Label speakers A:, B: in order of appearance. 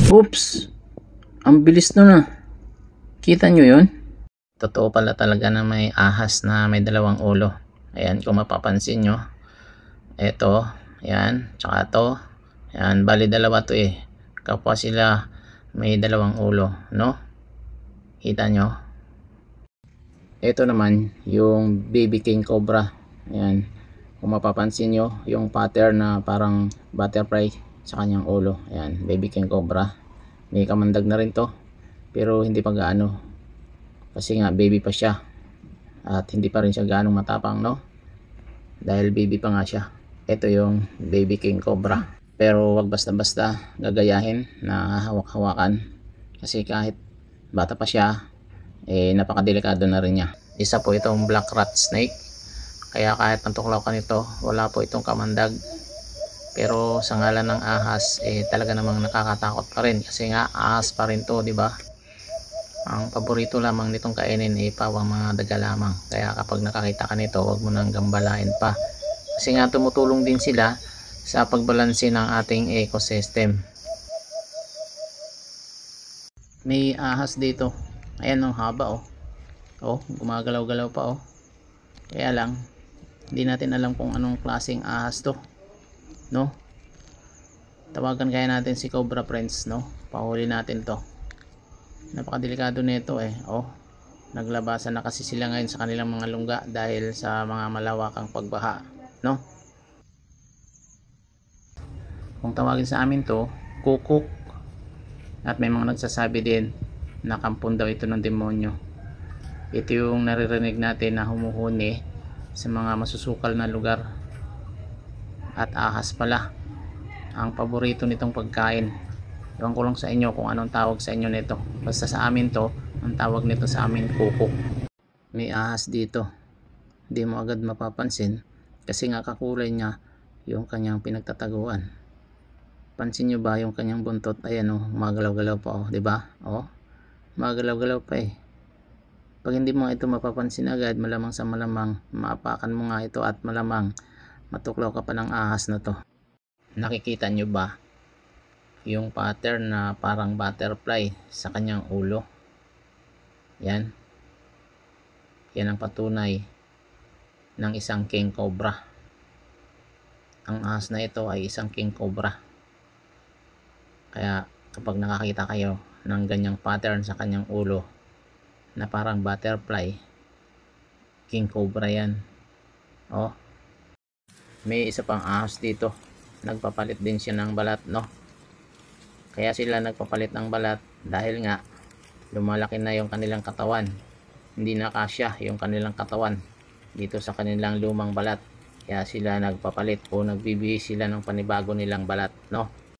A: Oops! Ang bilis nun ah. Kita nyo yun? Totoo pala talaga na may ahas na may dalawang ulo. Ayan, kung mapapansin nyo. Ito, ayan, tsaka to. Ayan, bali dalawa to eh. Kapwa sila may dalawang ulo, no? Kita nyo? Ito naman, yung baby king cobra. Ayan, kung mapapansin nyo, yung pattern na parang butterfly sa kanyang ulo. Ayan, baby king cobra. May kamandag na rin to. Pero hindi pa gaano. Kasi nga, baby pa siya. At hindi pa rin siya gaano matapang, no? Dahil baby pa nga siya. Ito yung baby king cobra. Pero wag basta-basta gagayahin na hawak-hawakan. Kasi kahit bata pa siya, eh napakadelikado na rin niya. Isa po itong black rat snake. Kaya kahit natuklaw ka nito, wala po itong kamandag. Pero sa ngalan ng ahas, eh talaga namang nakakatakot pa rin. Kasi nga, ahas pa rin to, di ba? Ang paborito lamang nitong kainin ay pawang mga daga lamang. Kaya kapag nakakita ka nito, wag mo nang gambalain pa. Kasi nga tumutulong din sila sa pagbalanse ng ating ecosystem. May ahas dito. Ayan ang haba oh. Oh, gumagalaw-galaw pa oh. Kaya lang, hindi natin alam kung anong klaseng ahas to. No? Tawagan kaya natin si Cobra Friends, no? Pahuli natin to. Napakadelikado nito eh. Oh, naglabasan na kasi sila ngayon sa kanilang mga lungga dahil sa mga malawakang pagbaha, no? Kung tawagin sa amin to, kukuk. At may mga nagsasabi din na kampon daw ito ng demonyo. Ito yung naririnig natin na humuhuni sa mga masusukal na lugar. At ahas pala ang paborito nitong pagkain. Ewan ko lang sa inyo kung anong tawag sa inyo nito. Basta sa amin to, ang tawag nito sa amin kukuk. May ahas dito. Hindi mo agad mapapansin kasi nga kakulay niya yung kanyang pinagtataguan. Pansin nyo ba yung kanyang buntot? Ayan oh, magalaw-galaw pa oh, di ba? Oh, magalaw-galaw pa eh. Pag hindi mo ito mapapansin agad, malamang sa malamang maapakan mo nga ito at malamang matuklaw ka pa ng ahas na to. Nakikita nyo ba yung pattern na parang butterfly sa kanyang ulo? Yan. Yan ang patunay ng isang king cobra. Ang ahas na ito ay isang king cobra. Kaya kapag nakakita kayo ng ganyang pattern sa kanyang ulo na parang butterfly, king cobra yan. Oh, may isa pang ahas dito. Nagpapalit din siya ng balat, no? Kaya sila nagpapalit ng balat dahil nga lumalaki na yung kanilang katawan. Hindi na kasya yung kanilang katawan dito sa kanilang lumang balat. Kaya sila nagpapalit o nagbibihis sila ng panibago nilang balat, no?